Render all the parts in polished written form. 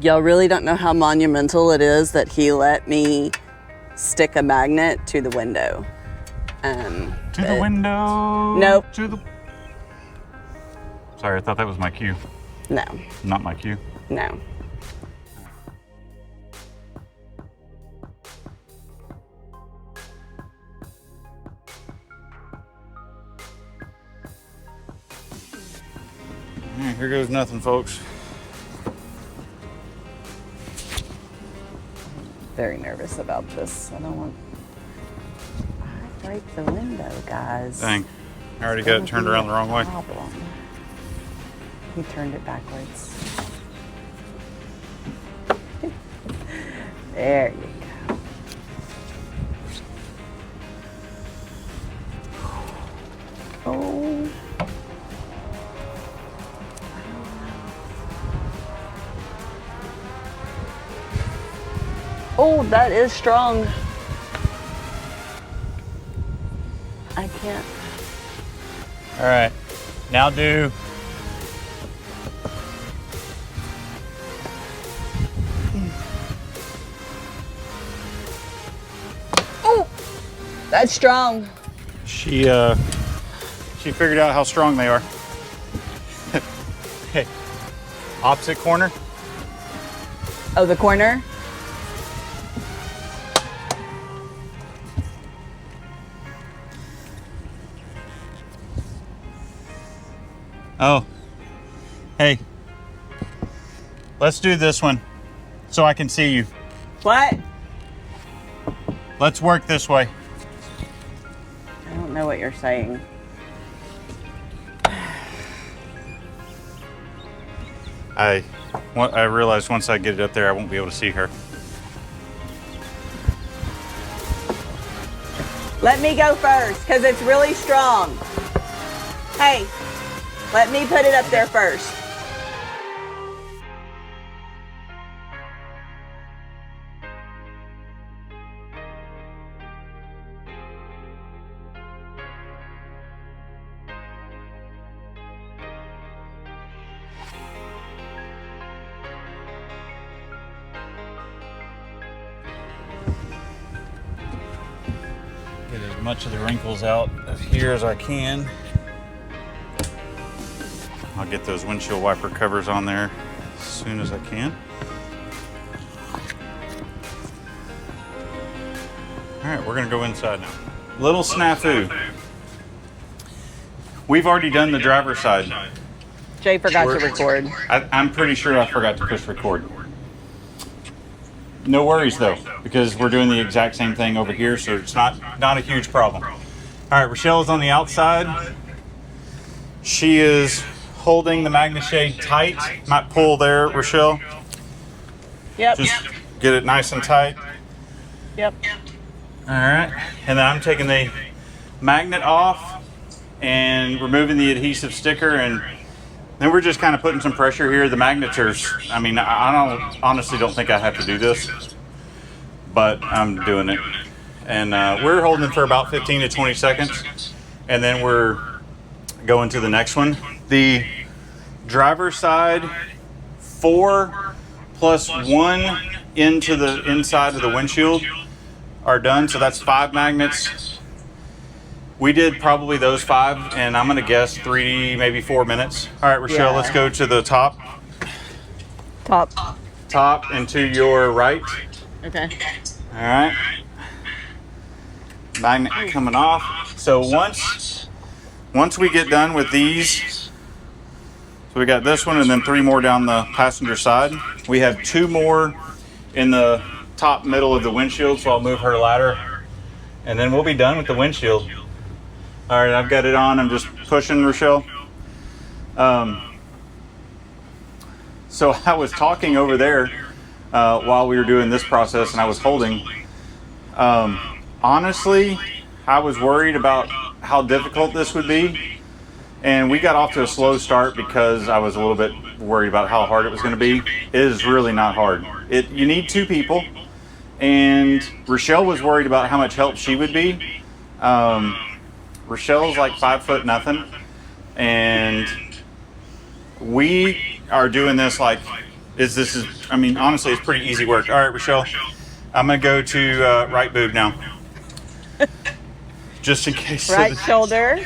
Y'all really don't know how monumental it is that he let me stick a magnet to the window. To the window. Nope. To the. Sorry, I thought that was my cue. No. Not my cue. No. All right, here goes nothing, folks. Very nervous about this. I don't want. I break the window, guys. Dang. I already got it turned around the wrong way. Problem. He turned it backwards. There you go. Oh. Oh, that is strong. I can't. All right, now do. Oh, that's strong. She figured out how strong they are. Hey, opposite corner. Oh, the corner? Oh, hey, let's do this one so I can see you. What? Let's work this way. I don't know what you're saying. I realized once I get it up there, I won't be able to see her. Let me go first, because it's really strong. Hey, let me put it up there first. Get as much of the wrinkles out of here as I can. I'll get those windshield wiper covers on there as soon as I can. All right, we're gonna go inside now. Little snafu. We've already done the driver's side. Jay forgot to record. I'm pretty sure I forgot to push record. No worries though, because we're doing the exact same thing over here, so it's not a huge problem. All right, Rochelle is on the outside. She is holding the Magne Shade tight. Might pull there, Rochelle. Yep. Just get it nice and tight. Yep. All right, and then I'm taking the magnet off and removing the adhesive sticker, and then we're just kind of putting some pressure here. The magnets are, I mean, I honestly don't think I have to do this, but I'm doing it. And we're holding it for about 15 to 20 seconds, and then we're going to the next one. The driver's side, 4 plus 1 into the inside of the windshield are done, so that's 5 magnets. We did probably those 5, and I'm gonna guess 3, maybe 4 minutes. All right, Rochelle, Yeah. let's go to the top. Top and to your right. Okay. All right. Magnet coming off. So once we get done with these, so we got this one and then 3 more down the passenger side. We have 2 more in the top middle of the windshield, so I'll move her ladder, and then we'll be done with the windshield. All right, I've got it on. I'm just pushing, Rochelle. So I was talking over there while we were doing this process, and I was holding. Honestly, I was worried about how difficult this would be, and we got off to a slow start because I was a little bit worried about how hard it was going to be. It is really not hard. You need 2 people, and Rochelle was worried about how much help she would be. Rochelle's like 5 foot nothing, and we are doing this like this is, I mean, honestly, it's pretty easy work. All right, Rochelle, I'm gonna go to right boob now, just in case. Right shoulder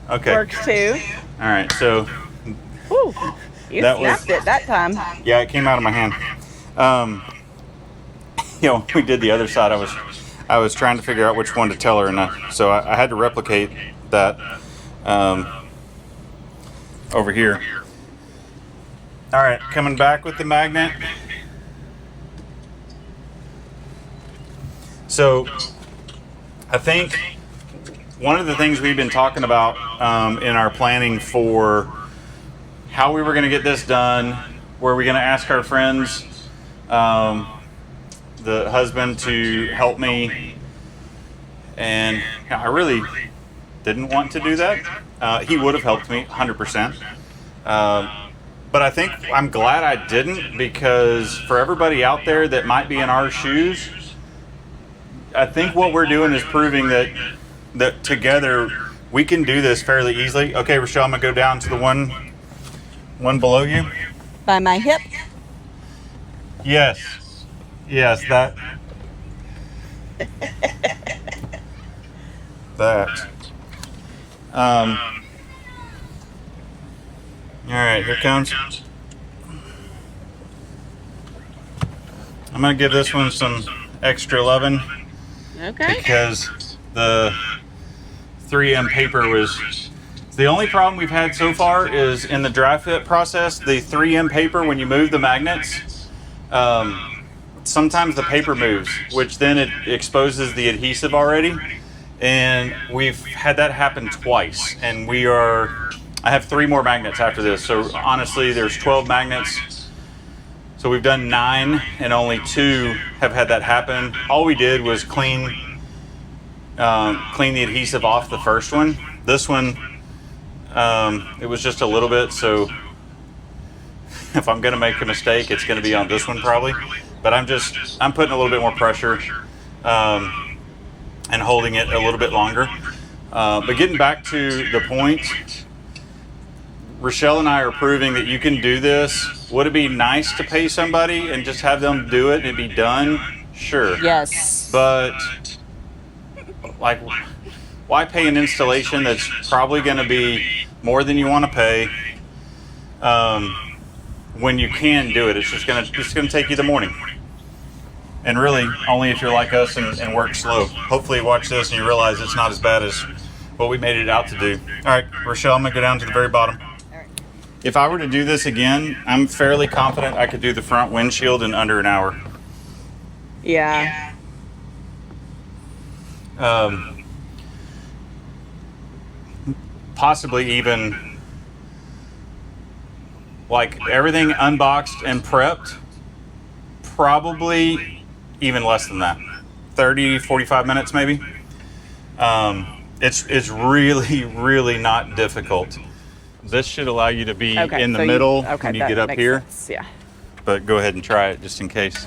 Okay. works too. All right, so Whew, you That snapped was- it that time. yeah, it came out of my hand. You know, when we did the other side, I was trying to figure out which one to tell her, and so I had to replicate that over here. All right, coming back with the magnet. So I think one of the things we've been talking about in our planning for how we were going to get this done, were we going to ask our friends, the husband, to help me, and I really didn't want to do that. He would have helped me 100%. But I think I'm glad I didn't, because for everybody out there that might be in our shoes, I think what we're doing is proving that together we can do this fairly easily. Okay, Rochelle, I'm gonna go down to the one below you. By my hip. Yes, that. That. All right, here comes. I'm gonna give this one some extra loving, Okay. because the 3M paper was the only problem we've had so far. Is in the dry fit process, the 3M paper, when you move the magnets, sometimes the paper moves, which then it exposes the adhesive already, and we've had that happen twice, and I have 3 more magnets after this, so honestly there's 12 magnets. So we've done 9, and only 2 have had that happen. All we did was clean the adhesive off the first one. This one, it was just a little bit, so if I'm gonna make a mistake, it's gonna be on this one probably. But I'm putting a little bit more pressure and holding it a little bit longer. But getting back to the point, Rochelle and I are proving that you can do this. Would it be nice to pay somebody and just have them do it and be done? Sure. Yes. But like, why pay an installation that's probably going to be more than you want to pay when you can do it? It's just going to take you the morning. And really, only if you're like us and work slow. Hopefully you watch this and you realize it's not as bad as what we made it out to do. All right, Rochelle, I'm going to go down to the very bottom. If I were to do this again, I'm fairly confident I could do the front windshield in under an hour. Yeah. Possibly even, like, everything unboxed and prepped, probably even less than that. 30, 45 minutes maybe. It's really, really not difficult. This should allow you to be in the middle when you get up here. Sense. Yeah. But go ahead and try it just in case.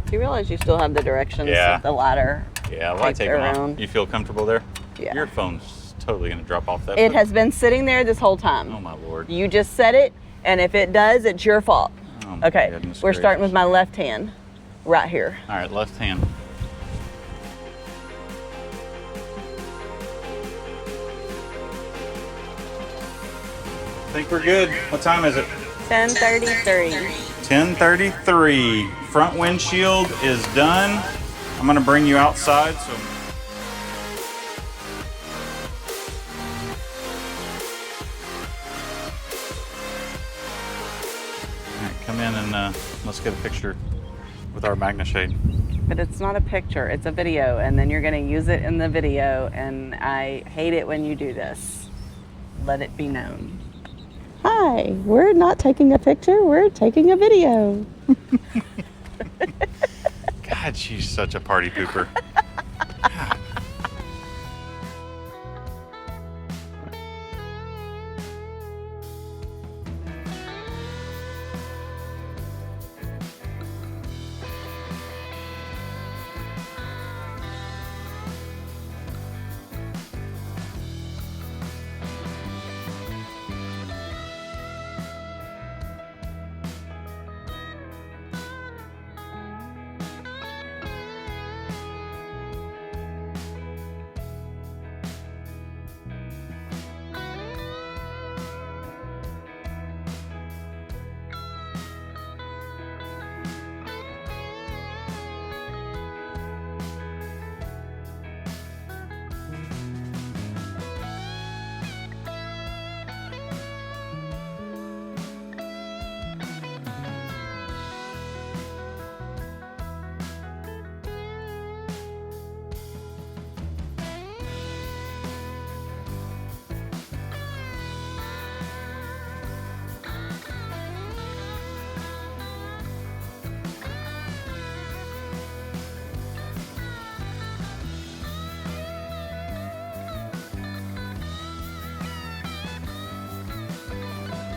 Do you realize you still have the directions Yeah. of the ladder? Yeah, why take them around. off? You feel comfortable there? Yeah. Your phone's totally going to drop off that. It foot. has been sitting there this whole time. Oh my Lord. You just set it, and if it does, it's your fault. Oh my Okay, goodness we're starting gracious. with my left hand, right here. All right, left hand. I think we're good. What time is it? 10:33. 10:33. Front windshield is done. I'm gonna bring you outside. So. All right, come in and let's get a picture with our Magne Shade. But it's not a picture, it's a video, and then you're gonna use it in the video, and I hate it when you do this. Let it be known. Hi, we're not taking a picture, we're taking a video. God, she's such a party pooper. God.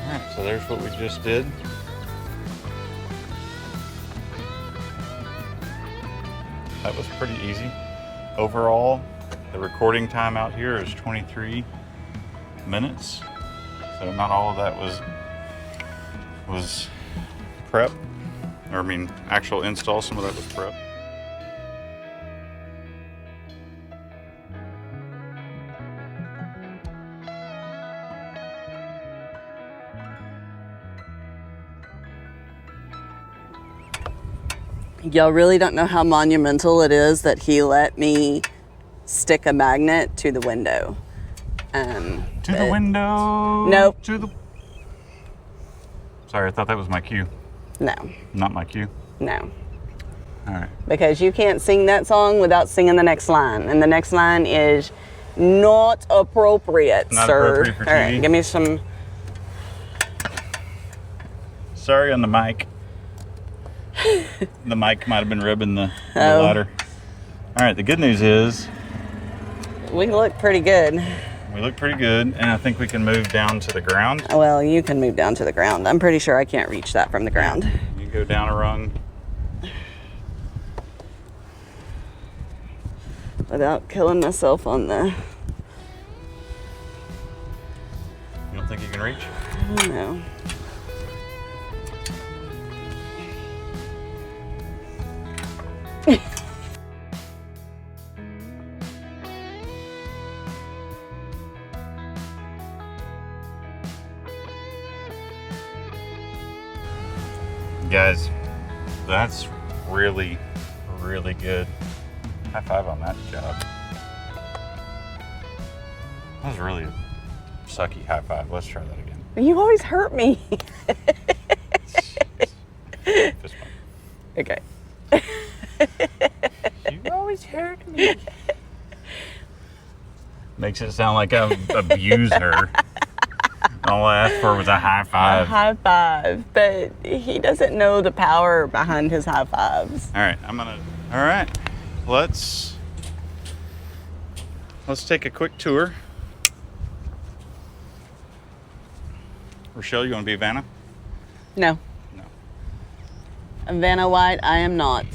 Alright, so there's what we just did. That was pretty easy. Overall, the recording time out here is 23 minutes. So not all of that was prep, or I mean actual install. Some of that was prep. Y'all really don't know how monumental it is that he let me stick a magnet to the window. To the window. Nope. To the. Sorry, I thought that was my cue. No. Not my cue. No. All right. Because you can't sing that song without singing the next line. And the next line is not appropriate, Not sir. appropriate for All right, TV. give me some. Sorry on the mic. The mic might have been ribbing the Oh. ladder. All right, the good news is We look pretty good. we look pretty good, and I think we can move down to the ground. Well, you can move down to the ground. I'm pretty sure I can't reach that from the ground. You can go down a rung. Without killing myself on the. You don't think you can reach? I don't know. Guys, that's really, really good. High five on that job. That was really a sucky high five. Let's try that again. You always hurt me. Fist bump. Okay. You always hurt me. Makes it sound like I abused her. All I asked for was a high A five. high five, but he doesn't know the power behind his high fives. All right, all right, let's take a quick tour. Rochelle, you want to be Vanna? No. No. Vanna White, I am not.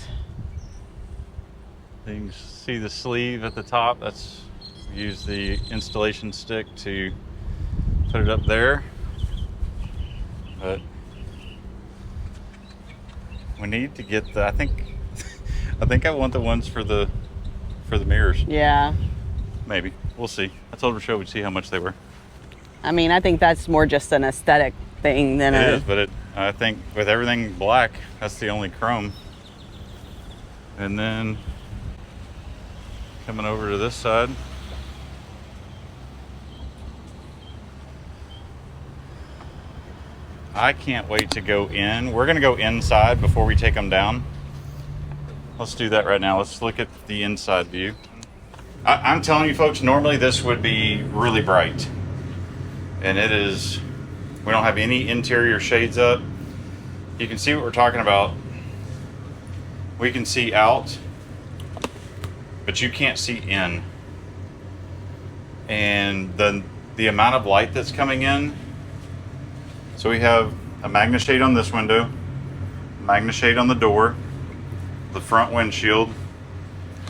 You can see the sleeve at the top. That's use the installation stick to put it up there. But we need to get the. I think I want the ones for the mirrors. Yeah. Maybe we'll see. I told Rochelle we'd see how much they were. I mean, I think that's more just an aesthetic thing than It a. is, but I think with everything black, that's the only chrome. And then coming over to this side. I can't wait to go in. We're gonna go inside before we take them down. Let's do that right now. Let's look at the inside view. I'm telling you folks, normally this would be really bright. And it is, we don't have any interior shades up. You can see what we're talking about. We can see out, but you can't see in. And the amount of light that's coming in. So we have a Magne Shade on this window, Magne Shade on the door, the front windshield,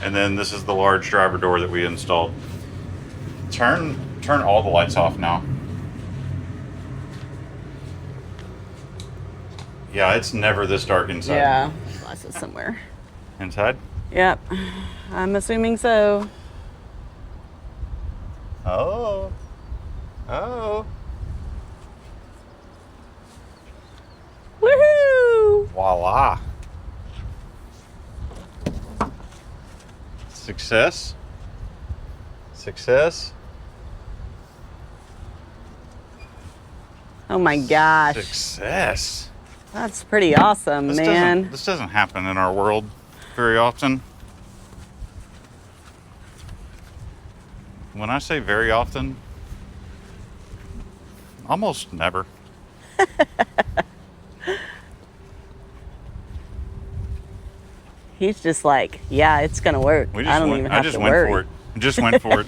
and then this is the large driver door that we installed. Turn all the lights off now. Yeah, it's never this dark inside. Yeah. Glasses somewhere. Inside? Yep. I'm assuming so. Oh. Woohoo! Voila. Success. Oh my gosh. Success. That's pretty awesome, man. This doesn't happen in our world very often. When I say very often, almost never. He's just like, yeah, it's gonna work. I don't even have to worry. Just went for it.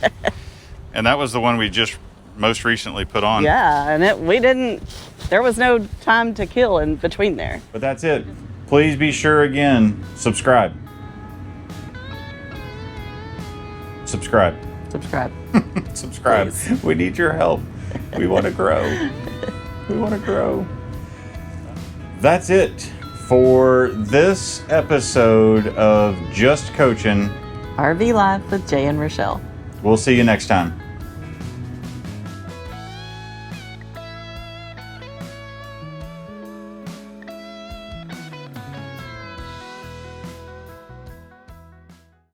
And that was the one we just most recently put on. Yeah, and we didn't There was no time to kill in between there. But that's it. Please be sure again, subscribe. Subscribe. Subscribe. Subscribe. Please. We need your help. We want to grow. We want to grow. That's it for this episode of Just Coaching RV Life with Jay and Rochelle. We'll see you next time.